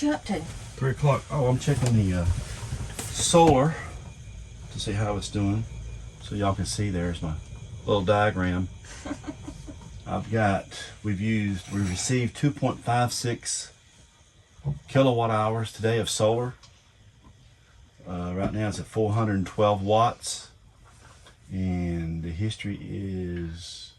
you up to? 3 o'clock. Oh, I'm checking the solar to see how it's doing. So y'all can see there's my little diagram. we received 2.56 kilowatt hours today of solar. Right now it's at 412 watts. And the history is,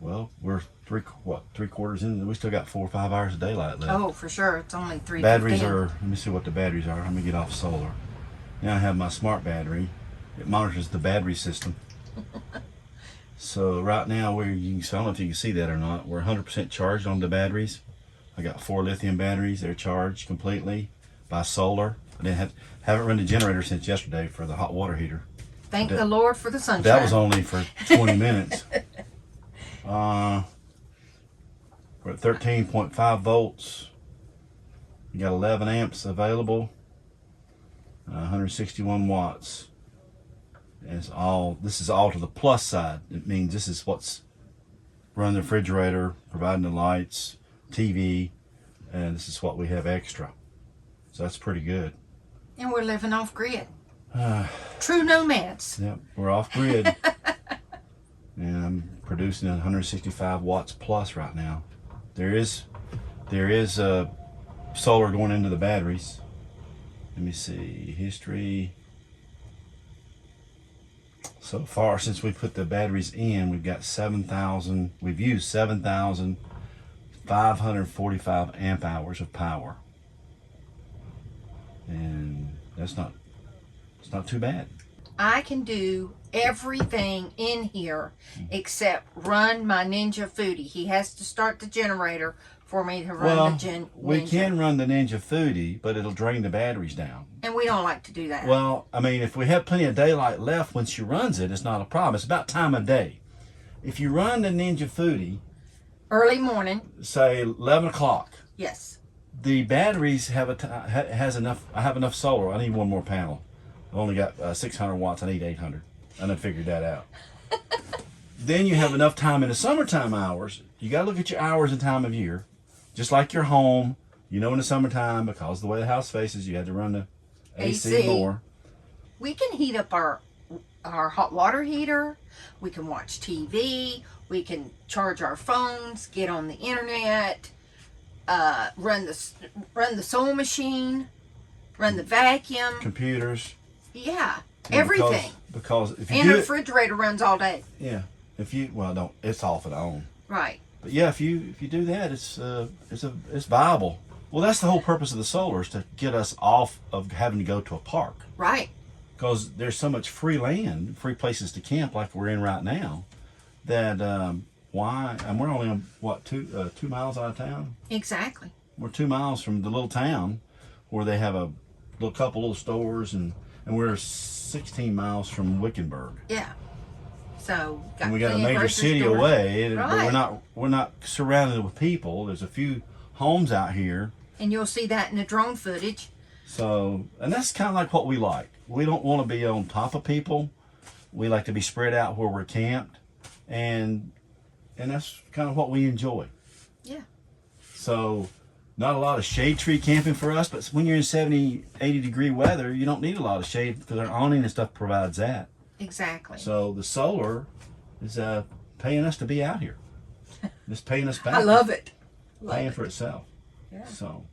well, we're three quarters in. We still got 4 or 5 hours of daylight left. Oh, for sure. It's only 3. Batteries are, let me see what the batteries are. Let me get off solar. Now I have my smart battery. It monitors the battery system. So right now I don't know if you can see that or not. We're 100% charged on the batteries. I got 4 lithium batteries. They're charged completely by solar. I haven't run the generator since yesterday for the hot water heater. Thank the Lord for the sunshine. That was only for 20 minutes. We're at 13.5 volts. You got 11 amps available. 161 watts. And this is all to the plus side. It means this is what's running the refrigerator, providing the lights, TV, and this is what we have extra. So that's pretty good. And we're living off grid. True nomads. Yep, we're off grid. And I'm producing 165 watts plus right now. There is solar going into the batteries. Let me see, history. So far, since we put the batteries in, we've used 7,545 amp hours of power. And it's not too bad. I can do everything in here except run my Ninja Foodie. He has to start the generator for me to run the Ninja. We can run the Ninja Foodie, but it'll drain the batteries down. And we don't like to do that. Well, I mean, if we have plenty of daylight left when she runs it, it's not a problem. It's about time of day. If you run the Ninja Foodie early morning, say 11 o'clock. Yes. The batteries have enough. I have enough solar. I need one more panel. I've only got 600 watts. I need 800. I done figured that out. Then you have enough time in the summertime hours. You got to look at your hours and time of year. Just like your home, in the summertime, because of the way the house faces, you had to run the AC more. We can heat up our hot water heater. We can watch TV. We can charge our phones, get on the internet, run the sewing machine, run the vacuum, computers. Yeah, everything. Because if you and the refrigerator runs all day. Yeah, it's off and on. Right. But yeah, if you do that, it's viable. Well, that's the whole purpose of the solar, is to get us off of having to go to a park. Right. Because there's so much free land, free places to camp, like we're in right now, that and we're only what 2 miles out of town. Exactly. We're 2 miles from the little town where they have a couple little stores, and we're 16 miles from Wickenburg. Yeah. So we got a major city away, right. But we're not surrounded with people. There's a few homes out here, and you'll see that in the drone footage. So, and that's kind of like what we like. We don't want to be on top of people. We like to be spread out where we're camped, and that's kind of what we enjoy. Yeah. So, not a lot of shade tree camping for us, but when you're in 70, 80 degree weather, you don't need a lot of shade because our awning and stuff provides that. Exactly. So the solar is paying us to be out here. It's paying us back. I love it. Paying for itself. Yeah. So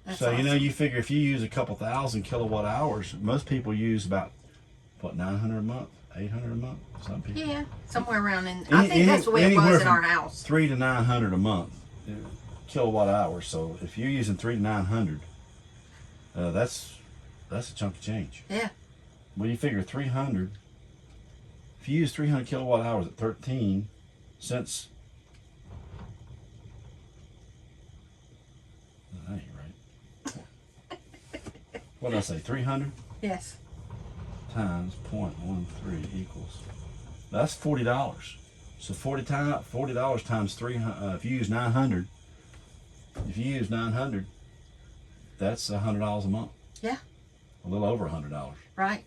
awesome. You figure if you use a couple thousand kilowatt hours, most people use about 900 a month, 800 a month. Some people. Yeah, somewhere around in. I think that's the way it was in our house. 300 to 900 a month kilowatt hours. So if you're using 300 to 900, that's a chunk of change. Yeah. Well, you figure 300. If you use 300 kilowatt hours at 13 cents, that ain't right. What did I say? 300? Yes. Times 0.13 equals. That's $40. So $40 times 300. If you use 900, that's $100 a month. Yeah. A little over $100. Right.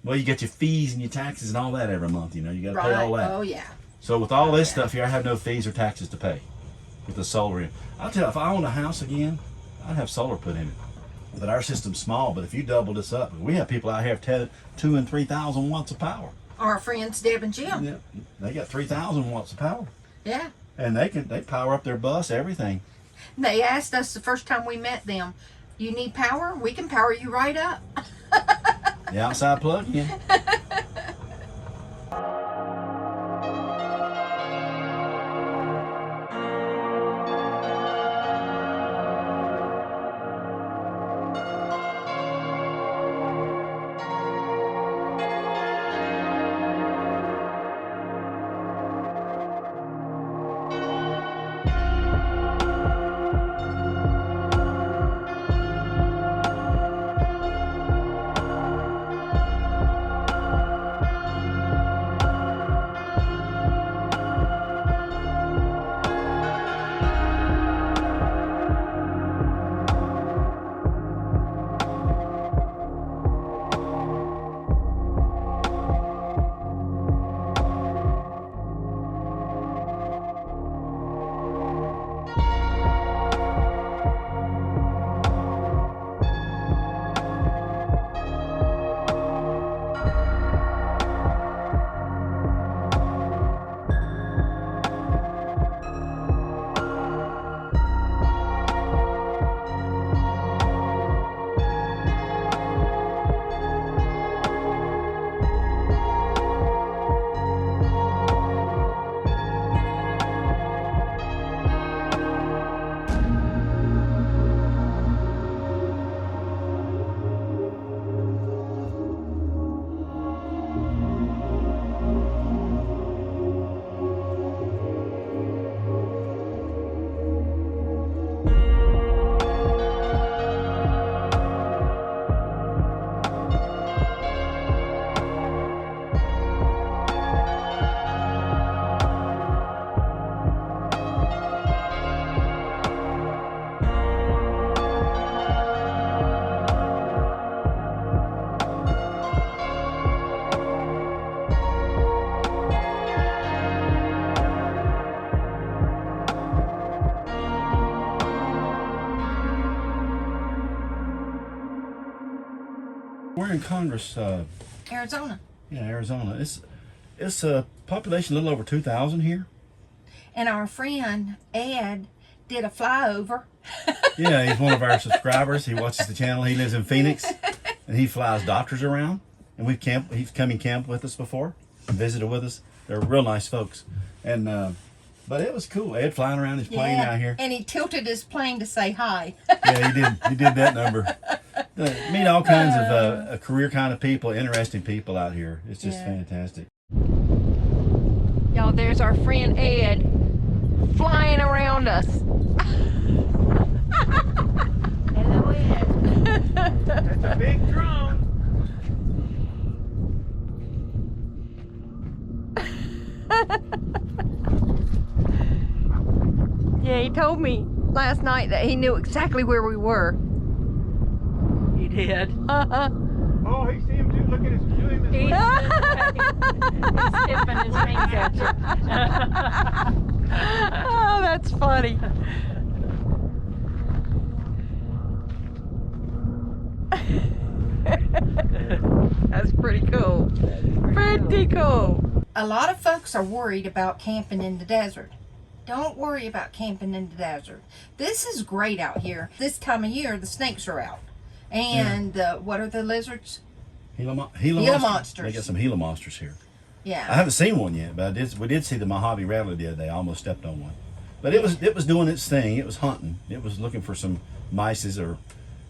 Well, you get your fees and your taxes and all that every month. You got to pay all that. Oh yeah. So with all this stuff here, I have no fees or taxes to pay with the solar in. I'll tell you, if I owned a house again, I'd have solar put in it. But our system's small. But if you double this up, we have people out here have 2,000 and 3,000 watts of power. Our friends Deb and Jim. Yeah, they got 3,000 watts of power. Yeah. And they power up their bus, everything. They asked us the first time we met them, "You need power? We can power you right up." The outside plug-in. We're in Congress, Arizona. yeah, Arizona. It's a population a little over 2,000 here. And our friend Ed did a flyover. Yeah, he's one of our subscribers. He watches the channel. He lives in Phoenix, and he flies doctors around. And he's come and camped with us before and visited with us. They're real nice folks. And but it was cool. Ed flying around his plane out here. And he tilted his plane to say hi. Yeah, he did. He did that number. Meet all kinds of career kind of people, interesting people out here. It's just fantastic. Y'all, there's our friend Ed flying around us. Hello, Ed. That's a big drone. Yeah, he told me last night that he knew exactly where we were. He did. Oh, he see him too. Look at his doing this. He's tipping his wings at you. Oh, that's funny. That's pretty cool. Pretty cool. A lot of folks are worried about camping in the desert. Don't worry about camping in the desert. This is great out here. This time of year, the snakes are out. And what are the lizards? Gila monsters. monsters. They got some Gila monsters here. Yeah. I haven't seen one yet, but we did see the Mojave rattler the other day. I almost stepped on one. But it was doing its thing. It was hunting. It was looking for some mices or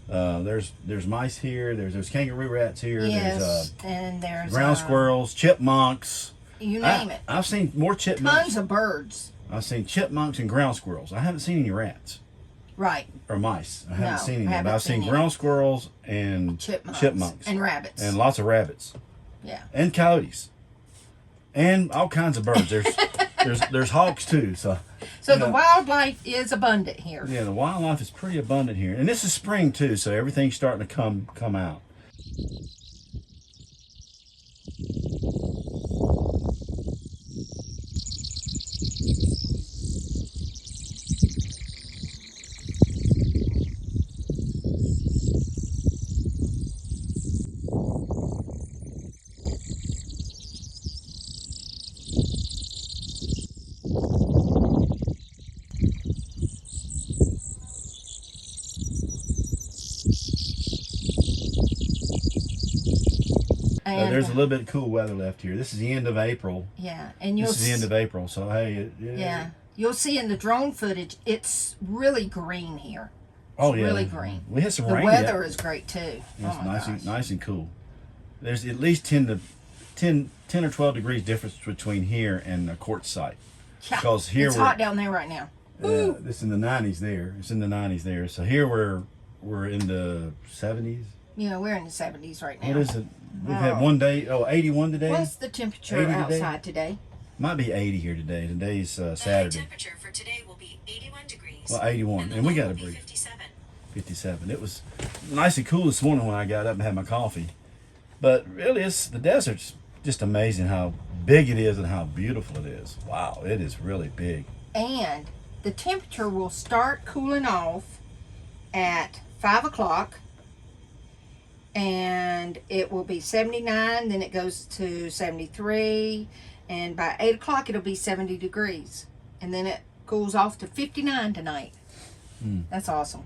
there's mice here. There's kangaroo rats here. Yes, and there's ground squirrels, chipmunks. You name it. I've seen more chipmunks. Tons of birds. I've seen chipmunks and ground squirrels. I haven't seen any rats. Right. Or mice. I haven't seen any. haven't But I've seen any. ground squirrels and chipmunks. And rabbits. And lots of rabbits. Yeah. And coyotes. And all kinds of birds. There's hawks too. So the wildlife is abundant here. yeah, the wildlife is pretty abundant here. And this is spring too, so everything's starting to come out. And there's a little bit of cool weather left here. This is the end of April. yeah, and you'll This is the end of April, so hey, yeah, you'll see in the drone footage. It's really green here. oh yeah, really green. We had some The rain. weather is great too. It's Oh my gosh. nice and cool. There's at least 10 or 12 degrees difference between here and the court site. Yeah, Because here it's we're hot down there right now. Ooh. it's in the 90s there. It's in the 90s there. So here we're in the 70s. Yeah, we're in the 70s right now. What is it? We've had one day, 81 today. What's the temperature 80 today? outside today? Might be 80 here today. Today's The high Saturday. temperature for today will be 81 degrees. Well, 81, and we got a breeze. 57. 57. It was nice and cool this morning when I got up and had my coffee. But really, the desert's just amazing how big it is and how beautiful it is. Wow, it is really big. And the temperature will start cooling off at 5 o'clock. And it will be 79, then it goes to 73. And by 8 o'clock, it'll be 70 degrees. And then it cools off to 59 tonight. That's awesome.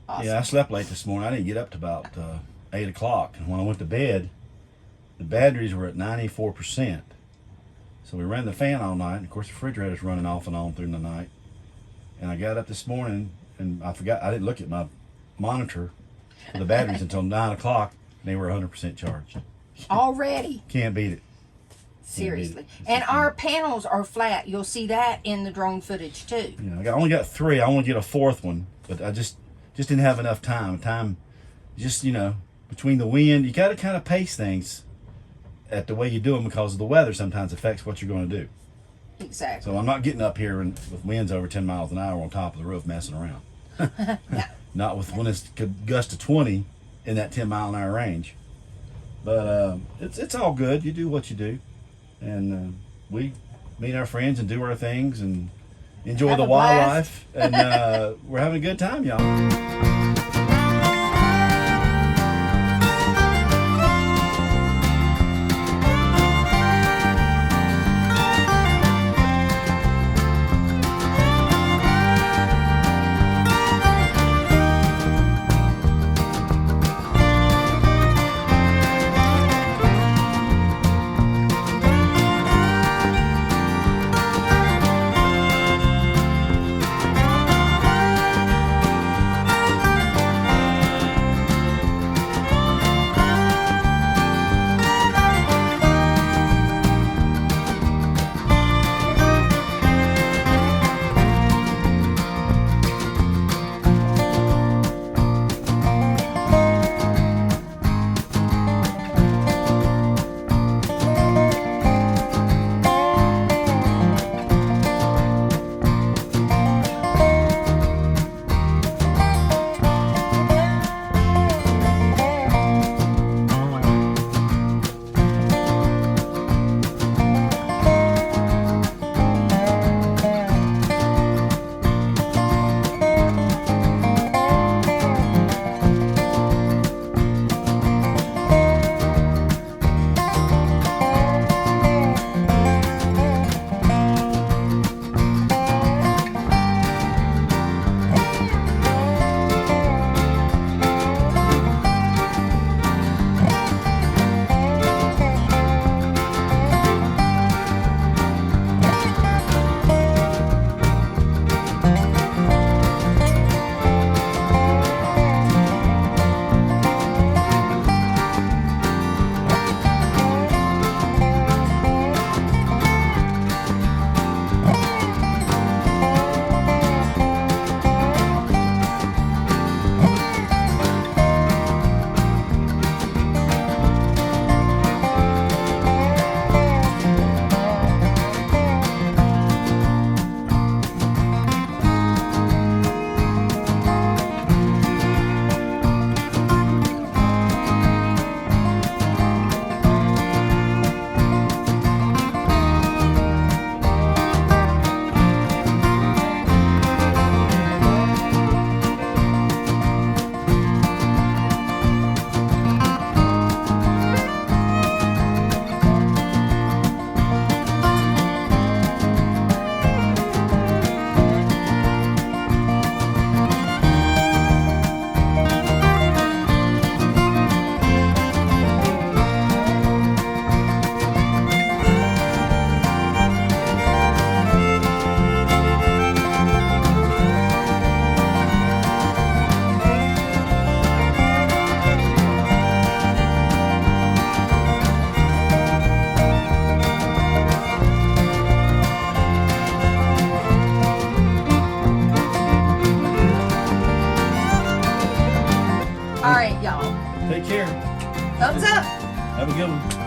Awesome. Yeah, I slept late this morning. I didn't get up to about 8 o'clock. And when I went to bed, the batteries were at 94%. So we ran the fan all night. And of course, the refrigerator's running off and on through the night. And I got up this morning and I forgot, I didn't look at my monitor for the batteries until 9 o'clock. And they were 100% charged. Already. Can't beat it. Seriously. It's And just our panels are flat. You'll see that in the drone footage too. You know, I only got 3. I want to get a 4th one, but I just didn't have enough time. Just, between the wind, you got to kind of pace things at the way you do them because the weather sometimes affects what you're going to do. Exactly. So I'm not getting up here with winds over 10 miles an hour on top of the roof messing around. No. Not with when it's gust to 20 in that 10 mile an hour range. But it's all good. You do what you do. And we meet our friends and do our things and enjoy Have the a blast. wildlife. And we're having a good time, y'all. All right, y'all. Take care. Thumbs up. Have a good one.